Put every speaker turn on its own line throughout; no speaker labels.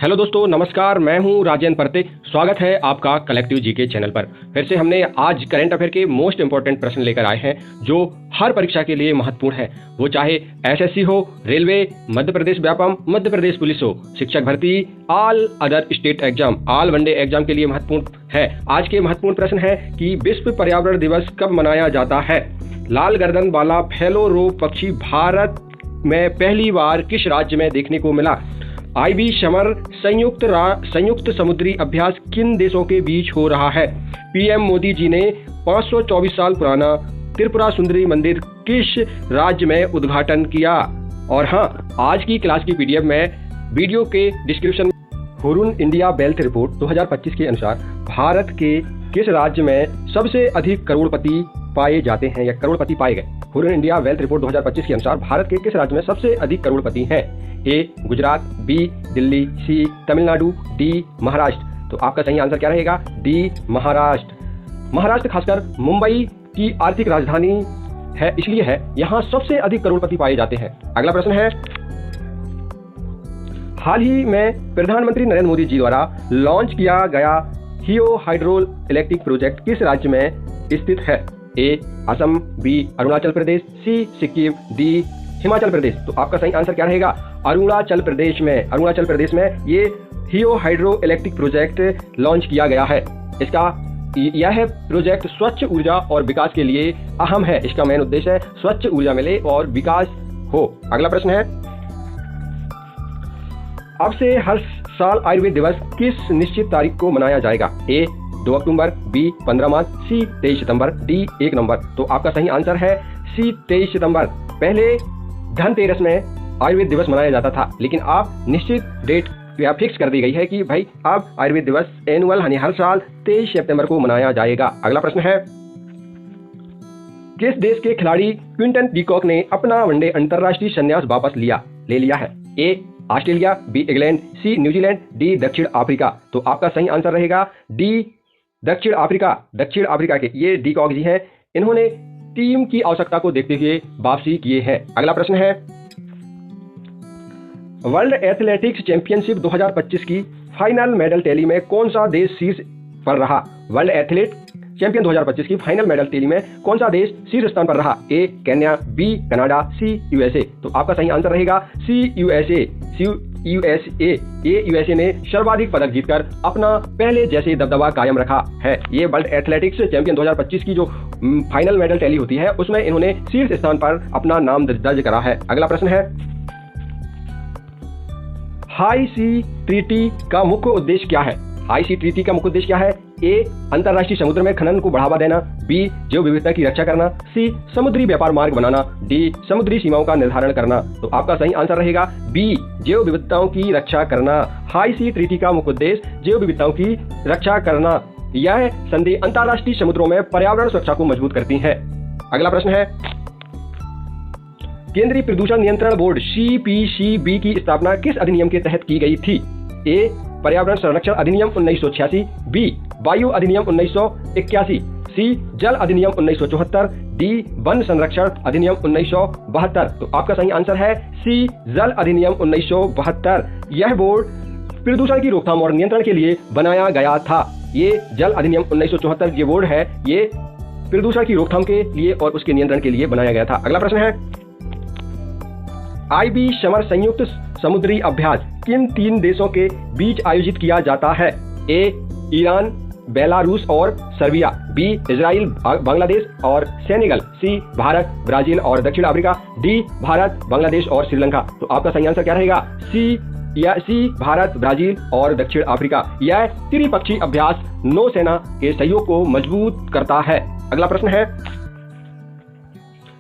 Hello दोस्तों, नमस्कार। मैं हूं राजेंद्र परते। स्वागत है आपका कलेक्टिव जीके चैनल पर। फिर से हमने आज करंट अफेयर के मोस्ट इंपॉर्टेंट प्रश्न लेकर आए हैं जो हर परीक्षा के लिए महत्वपूर्ण है। वो चाहे एसएससी हो, रेलवे, मध्य प्रदेश व्यापम, मध्य प्रदेश पुलिस हो, शिक्षक भर्ती, all other state exam, all one day exam के लिए महत्वपूर्ण है। आज के महत्वपूर्ण प्रश्न है कि विश्व पर्यावरण दिवस कब मनाया जाता है। लाल गर्दन वाला फैलो रोप पक्षी भारत में पहली बार किस राज्य में देखने को मिला। आईबी समर संयुक्त समुद्री अभ्यास किन देशों के बीच हो रहा है। पीएम मोदी जी ने 524 साल पुराना त्रिपुरा सुंदरी मंदिर किस राज्य में उद्घाटन किया। और हाँ, आज की क्लास की पीडीएफ में वीडियो के डिस्क्रिप्शन में हुरुन इंडिया वेल्थ रिपोर्ट 2025 के अनुसार भारत के किस राज्य में सबसे अधिक करोड़पति पाए जाते हैं या करोड़पति पाए गए। हुरुन इंडिया वेल्थ रिपोर्ट 2025 के अनुसार भारत के किस राज्य में सबसे अधिक करोड़पति हैं। ए गुजरात, बी दिल्ली, सी तमिलनाडु, डी महाराष्ट्र। तो आपका सही आंसर क्या रहेगा? डी महाराष्ट्र। महाराष्ट्र खासकर मुंबई की आर्थिक राजधानी है, इसलिए है यहाँ सबसे अधिक करोड़पति पाए जाते हैं। अगला प्रश्न है, हाल ही में प्रधानमंत्री नरेंद्र मोदी जी द्वारा लॉन्च किया गया हियो हाइड्रो इलेक्ट्रिक प्रोजेक्ट किस राज्य में स्थित है। ए असम, बी अरुणाचल प्रदेश, सी सिक्किम, डी हिमाचल प्रदेश। तो आपका सही आंसर क्या रहेगा? अरुणाचल प्रदेश में ये हियो हाइड्रो इलेक्ट्रिक प्रोजेक्ट लॉन्च किया गया है। यह प्रोजेक्ट स्वच्छ ऊर्जा और विकास के लिए अहम है। इसका मेन उद्देश्य है स्वच्छ ऊर्जा मिले और विकास हो। अगला प्रश्न है, अब से हर साल आयुर्वेद दिवस किस निश्चित तारीख को मनाया जाएगा। ए 2 अक्टूबर, बी 15 मार्च, सी 23 सितंबर, डी 1 नवंबर। तो आपका सही आंसर है सी 23 सितंबर। पहले धनतेरस में आयुर्वेद दिवस मनाया जाता था, लेकिन अब निश्चित डेट या फिक्स कर दी गई है कि भाई अब आयुर्वेद दिवस एनुअल यानी हर साल 23 सितंबर को मनाया जाएगा। अगला प्रश्न है, किस देश के खिलाड़ी क्विंटन डीकॉक ने अपना वनडे अंतरराष्ट्रीय संन्यास वापस ले लिया है। A Australia, B England, C New Zealand, D दक्षिण अफ्रीका। तो आपका सही आंसर रहेगा डी दक्षिण अफ्रीका। दक्षिण अफ्रीका के ये डीकॉक जी हैं, इन्होंने टीम की आवश्यकता को देखते हुए वापसी किए हैं। अगला प्रश्न है, वर्ल्ड एथलेटिक्स चैंपियनशिप 2025 की फाइनल मेडल टैली में कौन सा देश शीर्ष पर रहा। वर्ल्ड एथलेट चैंपियन 2025 की फाइनल मेडल टैली में कौन सा देश शीर्ष स्थान पर रहा। A Kenya, B Canada, C USA. तो आपका सही आंसर रहेगा सी यूएसए। यूएसए ने सर्वाधिक पदक जीतकर अपना पहले जैसे दबदबा कायम रखा है। ये वर्ल्ड एथलेटिक्स चैंपियन 2025 की जो फाइनल मेडल टैली होती है उसमें इन्होंने शीर्ष स्थान पर अपना नाम दर्ज करा है। अगला प्रश्न है, हाई सी ट्रीटी का मुख्य उद्देश्य क्या है। हाई सी ट्रीटी का मुख्य उद्देश्य क्या है। ए अंतरराष्ट्रीय समुद्र में खनन को बढ़ावा देना, बी जैव विविधता की रक्षा करना, सी समुद्री व्यापार मार्ग बनाना, डी समुद्री सीमाओं का निर्धारण करना। तो आपका सही आंसर रहेगा बी जैव विविधताओं की रक्षा करना। हाई सी ट्रीटी का मुख्य उद्देश्य जैव विविधताओं की रक्षा करना। यह संधि अंतरराष्ट्रीय समुद्रों में पर्यावरण सुरक्षा को मजबूत करती है। अगला प्रश्न है, केंद्रीय प्रदूषण नियंत्रण बोर्ड सीपीसीबी की स्थापना किस अधिनियम के तहत की गई थी। ए पर्यावरण संरक्षण अधिनियम 1986, बी वायु अधिनियम 1981, सी जल अधिनियम 1974, डी वन संरक्षण अधिनियम 1972। तो आपका सही आंसर है सी जल अधिनियम 1972। यह बोर्ड प्रदूषण की रोकथाम और नियंत्रण के लिए बनाया गया था। ये जल अधिनियम 1974 ये बोर्ड है, ये प्रदूषण की रोकथाम के लिए और उसके नियंत्रण के लिए बनाया गया था। अगला प्रश्न है, आईबी समर संयुक्त समुद्री अभ्यास किन 3 देशों के बीच आयोजित किया जाता है। ए ईरान, बेलारूस और सर्बिया, बी इजराइल, बांग्लादेश और सेनेगल, सी भारत, ब्राजील और दक्षिण अफ्रीका, डी भारत, बांग्लादेश और श्रीलंका। तो आपका सही आंसर क्या रहेगा? सी भारत, ब्राजील और दक्षिण अफ्रीका। यह त्रिपक्षीय अभ्यास नौसेना के सहयोग को मजबूत करता है। अगला प्रश्न है,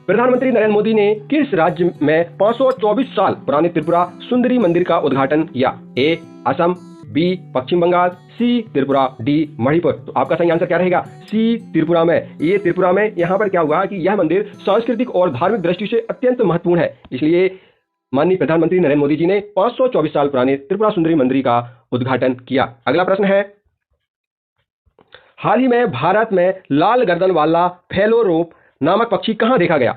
प्रधानमंत्री नरेंद्र मोदी ने किस राज्य में 524 साल पुराने त्रिपुरा सुंदरी मंदिर का उद्घाटन किया। ए असम, बी पश्चिम बंगाल, सी त्रिपुरा, डी मणिपुर। तो आपका सही आंसर क्या रहेगा? सी त्रिपुरा में। ये त्रिपुरा में यहाँ पर क्या हुआ कि यह मंदिर सांस्कृतिक और धार्मिक दृष्टि से अत्यंत महत्वपूर्ण है, इसलिए माननीय प्रधानमंत्री नरेंद्र मोदी जी ने 524 साल पुराने त्रिपुरा सुंदरी मंदिर का उद्घाटन किया। अगला प्रश्न है, हाल ही में भारत में लाल गर्दन वाला फैलो रोप नामक पक्षी कहां देखा गया।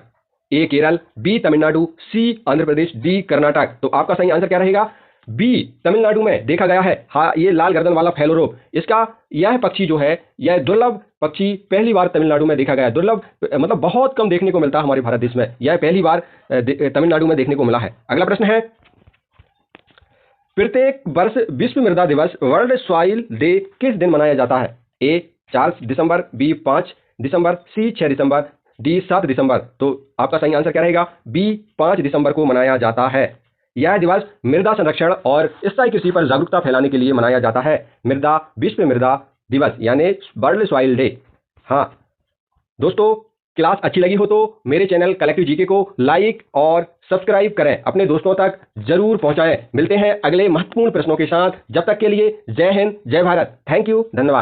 ए केरल, बी तमिलनाडु, सी आंध्र प्रदेश, डी कर्नाटक। तो आपका सही आंसर क्या रहेगा? बी तमिलनाडु में देखा गया है। हाँ, ये लाल गर्दन वाला फैलोरोप, इसका यह पक्षी जो है, यह दुर्लभ पक्षी पहली बार तमिलनाडु में देखा गया है। दुर्लभ मतलब बहुत कम देखने को मिलता है हमारे भारत देश में, यह पहली बार तमिलनाडु में देखने को मिला है। अगला प्रश्न है, प्रत्येक वर्ष विश्व मृदा दिवस वर्ल्ड सॉइल डे किस दिन मनाया जाता है? ए 4 दिसंबर, बी 5 दिसंबर, सी 6 दिसंबर, डी 7 दिसंबर। तो आपका सही आंसर क्या रहेगा? बी 5 दिसंबर को मनाया जाता है। यह दिवस मृदा संरक्षण और स्थायी कृषि पर जागरूकता फैलाने के लिए मनाया जाता है। विश्व मृदा दिवस यानी वर्ल्ड सॉइल डे। हाँ दोस्तों, क्लास अच्छी लगी हो तो मेरे चैनल कलेक्टिव जीके को लाइक और सब्सक्राइब करें, अपने दोस्तों तक जरूर पहुंचाएं। मिलते हैं अगले महत्वपूर्ण प्रश्नों के साथ, जब तक के लिए जय हिंद, जय भारत। थैंक यू, धन्यवाद।